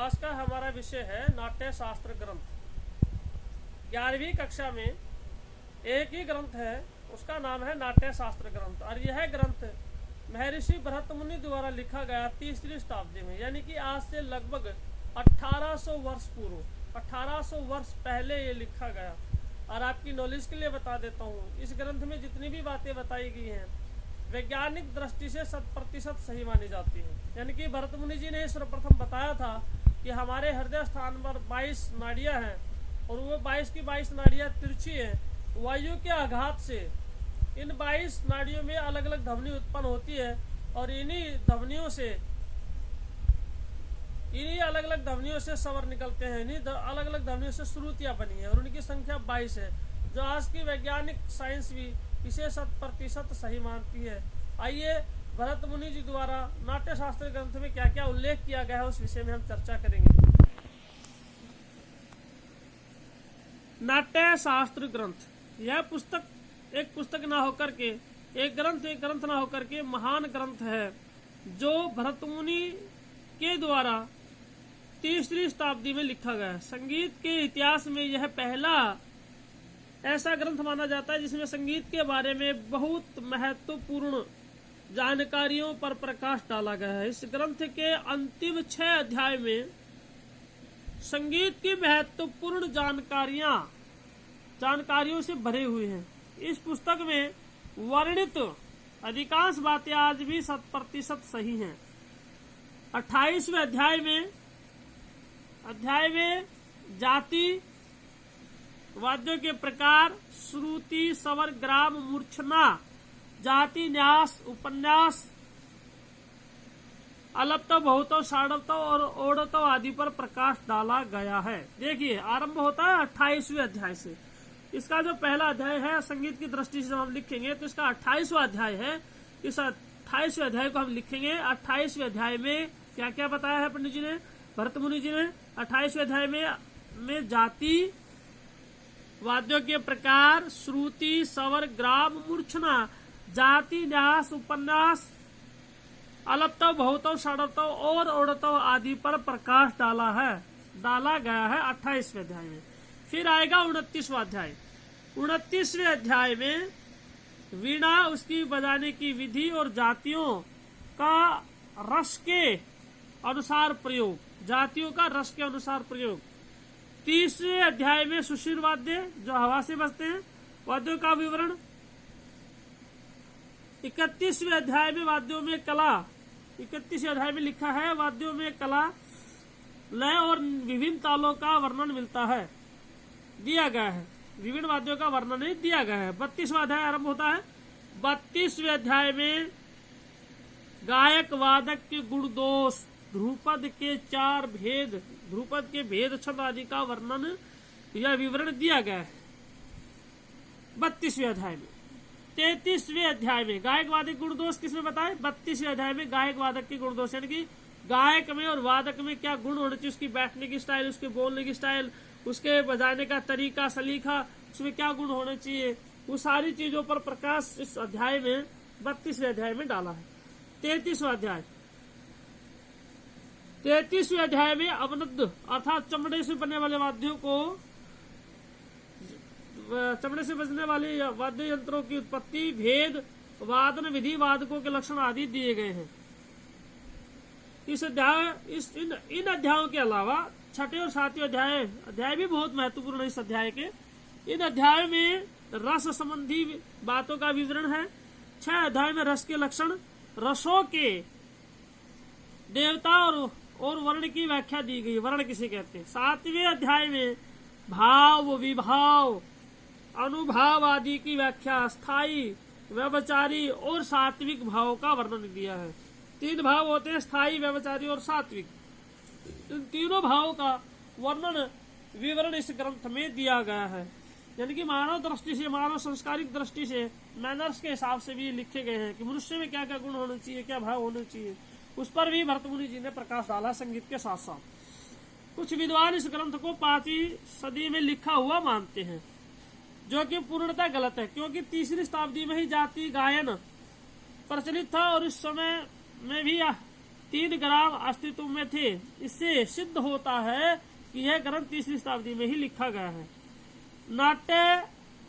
आज का हमारा विषय है नाट्य शास्त्र ग्रंथ। 11वीं कक्षा में एक ही ग्रंथ है, उसका नाम है नाट्य शास्त्र ग्रंथ। और यह ग्रंथ महर्षि भरत मुनि द्वारा लिखा गया 3री शताब्दी में, यानी कि आज से लगभग 1800 वर्ष पूर्व, 1800 वर्ष पहले ये लिखा गया। और आपकी नॉलेज के लिए बता देता हूँ, इस ग्रंथ में जितनी भी बातें बताई गई हैं वैज्ञानिक दृष्टि से 100% सही मानी जाती है। यानी कि भरत मुनि जी ने सर्वप्रथम बताया था कि हमारे हृदय स्थान पर 22 नाड़ियां हैं और वो 22 की 22 नाड़ियां तिरछी हैं। वायु के आघात से इन 22 नाड़ियों में अलग अलग ध्वनि उत्पन्न होती है और इन्हीं अलग अलग ध्वनियों से स्वर निकलते हैं। इन्हीं अलग अलग ध्वनियों से श्रुतियां बनी है और उनकी संख्या 22 है, जो आज की वैज्ञानिक साइंस भी इसे 100% सही मानती है। आइए भरत मुनि जी द्वारा नाट्य शास्त्र ग्रंथ में क्या क्या उल्लेख किया गया है उस विषय में हम चर्चा करेंगे। नाट्य शास्त्र ग्रंथ, यह पुस्तक एक पुस्तक ना होकर के, एक ग्रंथ ना होकर के महान ग्रंथ है, जो भरत मुनि के द्वारा 3री शताब्दी में लिखा गया है। संगीत के इतिहास में यह पहला ऐसा ग्रंथ माना जाता है जिसमें संगीत के बारे में बहुत महत्वपूर्ण जानकारियों पर प्रकाश डाला गया है। इस ग्रंथ के अंतिम 6 अध्याय में संगीत की महत्वपूर्ण जानकारियों से भरे हुए हैं। इस पुस्तक में वर्णित अधिकांश बातें आज भी 100% सही हैं। 28वें अध्याय में जाति, वाद्यों के प्रकार, श्रुति, स्वर, ग्राम, मूर्छना, जाति, न्यास, उपन्यास, अलप्तव, बहुतव, षाडवतव और ओडतव आदि पर प्रकाश डाला गया है। देखिए, आरंभ होता है 28वें अध्याय से। इसका जो पहला अध्याय है संगीत की दृष्टि से हम लिखेंगे तो इसका 28वां अध्याय है। इस 28वें अध्याय को हम लिखेंगे। 28वें अध्याय में क्या क्या बताया है पंडित जी ने, भरत मुनि जी ने? 28वें अध्याय में जाति, वाद्यों के प्रकार, श्रुति, स्वर, ग्राम, मूर्छना, जाति, न्यास, उपन्यास, अलप्तव, बहुतव, षाडवतव और ओडतव आदि पर प्रकाश डाला गया है 28वें अध्याय में। फिर आएगा 29वां अध्याय। 29वें अध्याय में वीणा, उसकी बजाने की विधि और जातियों का रस के अनुसार प्रयोग, जातियों का रस के अनुसार प्रयोग। 30वें अध्याय में सुशील वाद्य, जो हवा से बजते हैं, वाद्यों का विवरण। 31वें अध्याय में वाद्यों में कला, 31वें अध्याय में लिखा है वाद्यों में कला, लय और विभिन्न तालों का वर्णन मिलता है, दिया गया है। विभिन्न वाद्यों का वर्णन दिया गया है। 32वां अध्याय आरंभ होता है। 32वें अध्याय में गायक वादक के गुण दोष, ध्रुपद के 4 भेद, ध्रुपद के भेद, छंद आदि का वर्णन या विवरण दिया गया है 32वें अध्याय में। 33वें अध्याय में गायक वादक गुण दोष किसमें बताए? 32वें अध्याय में गायक वादक के गुण दोष, यानी कि गायक में और वादक में क्या गुण होने चाहिए, उसकी बैठने की स्टाइल, उसके बोलने की स्टाइल, उसके बजाने का तरीका, सलीका, उसमें क्या गुण होने चाहिए, वो सारी चीजों पर प्रकाश इस अध्याय में 32वें अध्याय में डाला है। 33वां अध्याय, 33वें अध्याय में अवनद्ध अर्थात चमड़े से बनने वाले वाद्यों को, चमड़े से बजने वाले वाद्य यंत्रों की उत्पत्ति, भेद, वादन विधि, वादकों के लक्षण आदि दिए गए हैं। इन अध्यायों के अलावा 6ठे और 7वें अध्याय भी बहुत महत्वपूर्ण है। इस अध्याय के इन अध्याय में रस संबंधी बातों का विवरण है। 6 अध्याय में रस के लक्षण, रसों के देवता और वर्ण की व्याख्या दी गई, वर्ण किसे कहते हैं। 7वें अध्याय में भाव, विभाव, अनुभाव आदि की व्याख्या, स्थायी, व्यभिचारी और सात्विक भाव का वर्णन दिया है। 3 भाव होते हैं, स्थायी, व्यभिचारी और सात्विक। इन तीनों भावों का वर्णन विवरण इस ग्रंथ में दिया गया है। यानी कि मानव दृष्टि से, मानव संस्कारिक दृष्टि से, मैनर्स के हिसाब से भी लिखे गए हैं कि मनुष्य में क्या क्या गुण होने चाहिए, क्या भाव होने चाहिए, उस पर भी भरत मुनि जी ने प्रकाश डाला संगीत के साथ साथ। कुछ विद्वान इस ग्रंथ को 5वीं सदी में लिखा हुआ मानते हैं, जो कि पूर्णतः गलत है, क्योंकि 3री शताब्दी में ही जाति गायन प्रचलित था और इस समय में भी 3 ग्राम अस्तित्व में थे। इससे सिद्ध होता है कि यह ग्रंथ 3वीं शताब्दी में ही लिखा गया है। नाट्य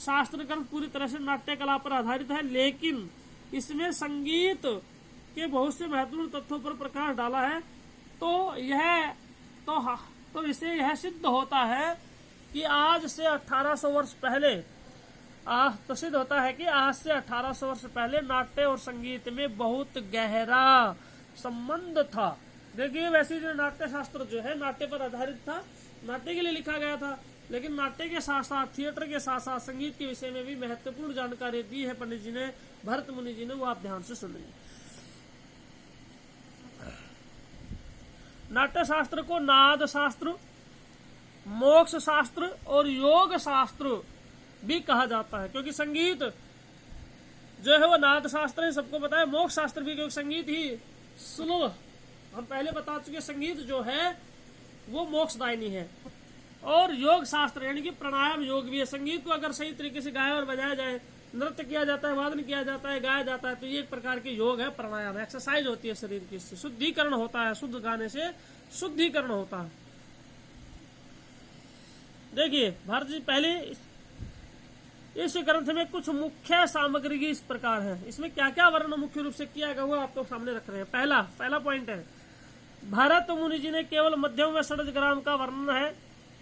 शास्त्र ग्रंथ पूरी तरह से नाट्य कला पर आधारित है, लेकिन इसमें संगीत के बहुत से महत्वपूर्ण तथ्यों पर प्रकाश डाला है। तो इससे यह सिद्ध होता है कि आज से 1800 वर्ष पहले सिद्ध होता है कि आज से 1800 वर्ष पहले नाट्य और संगीत में बहुत गहरा संबंध था। देखिए, वैसे जो नाट्य शास्त्र जो है नाट्य पर आधारित था, नाट्य के लिए लिखा गया था, लेकिन नाट्य के साथ साथ थिएटर के साथ साथ संगीत के विषय में भी महत्वपूर्ण जानकारी दी है पंडित जी ने, भरत मुनि जी ने। वो आप ध्यान से सुनिए। नाट्य शास्त्र को नाद शास्त्र, मोक्ष शास्त्र और योग शास्त्र भी कहा जाता है, क्योंकि संगीत जो है वो नाद शास्त्र है, सबको पता है। मोक्ष शास्त्र भी, क्योंकि संगीत ही सुलभ, हम पहले बता चुके, संगीत जो है वो मोक्षदायिनी है। और योग शास्त्र यानी कि प्राणायाम योग भी है। संगीत को अगर सही तरीके से गाया और बजाया जाए, नृत्य किया जाता है, वादन किया जाता है, गाया जाता है, तो ये एक प्रकार के योग है, प्राणायाम, एक्सरसाइज होती है शरीर की, इससे शुद्धिकरण होता है, शुद्ध गाने से शुद्धिकरण होता है। देखिए, भारत जी पहले इस ग्रंथ में कुछ मुख्य सामग्री इस प्रकार है। इसमें क्या क्या वर्णन मुख्य रूप से किया गया हुआ आपको सामने रख रहे हैं। पहला पॉइंट है, भरत मुनि जी ने केवल मध्यम व षड्ज ग्राम का वर्णन है,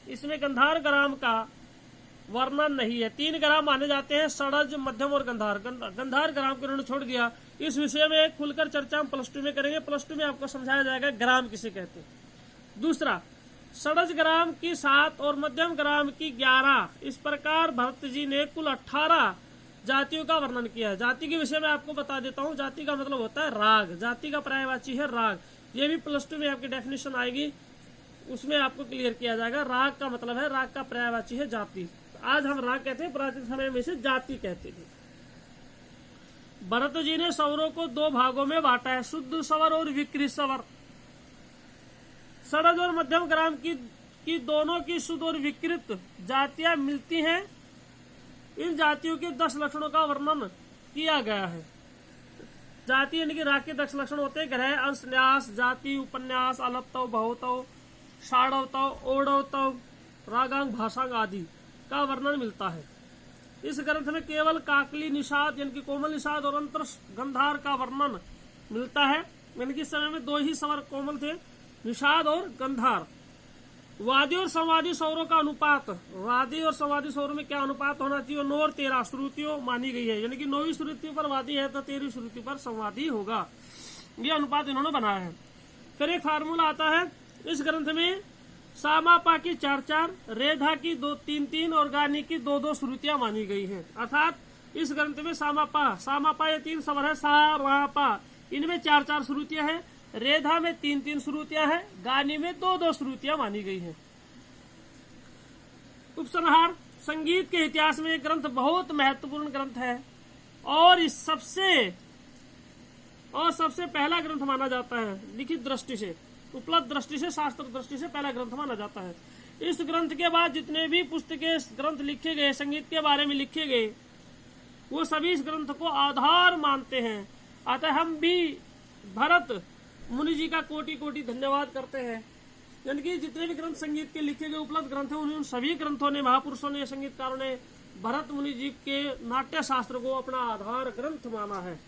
इसमें गंधार ग्राम का वर्णन नहीं है। 3 ग्राम माने जाते हैं, षड्ज, मध्यम और गंधार। गंधार ग्राम को उन्होंने छोड़ दिया। इस विषय में खुलकर चर्चा हम +2 में करेंगे। +2 में आपको समझाया जाएगा ग्राम किसे कहते हैं। दूसरा, षड्ज ग्राम की 7 और मध्यम ग्राम की 11। इस प्रकार भरत जी ने कुल 18 जातियों का वर्णन किया है। जाति के विषय में आपको बता देता हूँ। जाति का मतलब होता है राग, जाति का पर्यायवाची है राग। ये भी +2 में आपकी डेफिनेशन आएगी, उसमें आपको क्लियर किया जाएगा। राग का मतलब है, राग का पर्यायवाची है जाति। आज हम राग कहते हैं, प्राचीन समय में से जाति कहते थे। भरत जी ने स्वरों को 2 भागों में बांटा है, शुद्ध स्वर और विकृत स्वर। षड्ज और मध्यम ग्राम की दोनों की शुद्ध और विकृत जातियां मिलती हैं। इन जातियों के 10 लक्षणों का वर्णन किया गया है। जाति यानी कि राग के 10 लक्षण होते हैं, ग्रह, अंश, न्यास, जाति, उपन्यास, अलप्तव, बहुतव, षाढ़वतव, ओढ़वतव, रागांग, भाषांग आदि का वर्णन मिलता है। इस ग्रंथ में केवल काकली निषाद यानी कि कोमल निषाद और अंतर गंधार का वर्णन मिलता है। यानी कि इस समय में 2 ही स्वर कोमल थे, निषाद और गंधार। वादी और संवादी स्वरों का अनुपात, वादी और संवादी स्वरों में क्या अनुपात होना चाहिए? 9 और 13 श्रुतियों मानी गई है, यानी कि 9वीं श्रुति पर वादी है तो 13वीं श्रुति पर संवादी होगा। ये अनुपात इन्होंने बनाया है। फिर एक फार्मूला आता है इस ग्रंथ में, सामापा की 4-4, रेधा की 2-3-3 और गानी की 2-2 श्रुतियां मानी गई हैं। अर्थात इस ग्रंथ में सामापा ये 3 स्वर है, सा, रा, पा, इनमें 4-4 श्रुतियां हैं, रेधा में 3-3 श्रुतियां हैं, गानी में 2-2 श्रुतियां मानी गई हैं। उपसंहार, संगीत के इतिहास में एक ग्रंथ बहुत महत्वपूर्ण ग्रंथ है और इस सबसे पहला ग्रंथ माना जाता है लिखित दृष्टि से, उपलब्ध दृष्टि से, शास्त्र दृष्टि से पहला ग्रंथ माना जाता है। इस ग्रंथ के बाद जितने भी पुस्तकें ग्रंथ लिखे गए, संगीत के बारे में लिखे गए, वो सभी इस ग्रंथ को आधार मानते हैं। अतः हम भी भरत मुनि जी का कोटि कोटि धन्यवाद करते हैं। यानी कि जितने भी ग्रंथ संगीत के लिखे गए उपलब्ध ग्रंथ हैं, उन सभी ग्रंथों ने, महापुरुषों ने, संगीतकारों ने भरत मुनि जी के नाट्य शास्त्र को अपना आधार ग्रंथ माना है।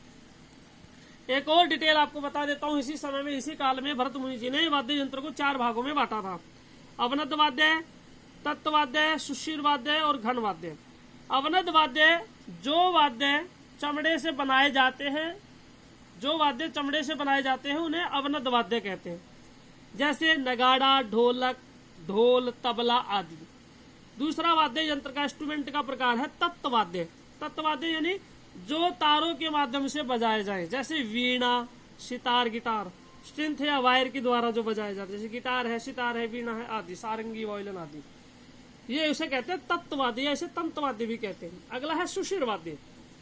एक और डिटेल आपको बता देता हूँ। इसी समय में, इसी काल में भरत मुनि जी ने वाद्य यंत्र को 4 भागों में बांटा था। अवनद वाद्य, तत्वाद्य, सुशीर वाद्य और घन वाद्य। अवनद वाद्य जो वाद्य चमड़े से बनाए जाते हैं, उन्हें अवनद वाद्य कहते हैं, जैसे नगाड़ा, ढोलक, ढोल, तबला आदि। दूसरा वाद्य यंत्र का इंस्ट्रूमेंट का प्रकार है तत्वाद्य। तत्वाद्य यानी जो तारों के माध्यम से बजाए जाए, जैसे वीणा, सितार, गिटार, स्ट्रिंग या वायर के द्वारा जो बजाए जाते हैं, जैसे गिटार है, सितार है, वीणा है आदि, सारंगी, वायलिन आदि। ये उसे कहते हैं तत्वाद्य, या इसे तंतवाद्य भी कहते हैं। अगला है सुशीर वाद्य।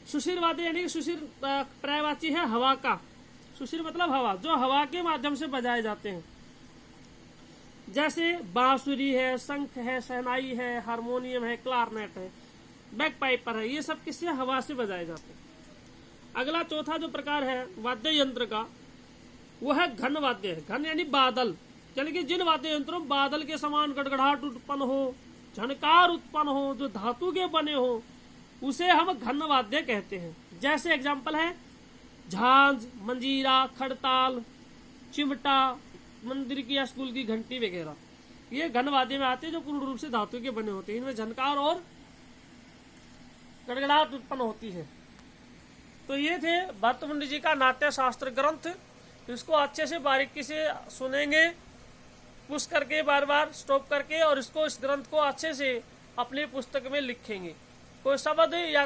सुशीर वाद्य यानी कि सुशीर पर्यायवाची है हवा का। सुशीर मतलब हवा, जो हवा के माध्यम से बजाए जाते हैं, जैसे बांसुरी है, शंख है, शहनाई है, हारमोनियम है, क्लारनेट है, बैक पाइपर है। ये सब किससे? हवा से बजाए जाते हैं। अगला चौथा जो प्रकार है वाद्य यंत्र का, वो है घन वाद्य है। घन यानी बादल, यानी कि जिन वाद्य यंत्रों में बादल के समान गड़गड़ाहट उत्पन्न हो, झनकार उत्पन्न हो, जो धातु के बने हो, उसे हम घन वाद्य कहते हैं। जैसे एग्जाम्पल है झांझ, मंजीरा, खड़ताल, चिमटा, मंदिर की या स्कूल की घंटी वगैरह, ये घन वाद्य में आते हैं जो पूर्ण रूप से धातु के बने होते हैं। इनमें झनकार और गड़गड़ाहट उत्पन्न होती है। तो ये थे भरतमुनि जी का नाट्य शास्त्र ग्रंथ। इसको अच्छे से बारीकी से सुनेंगे, पुश करके बार बार स्टॉप करके, और इस ग्रंथ को अच्छे से अपनी पुस्तक में लिखेंगे। कोई शब्द या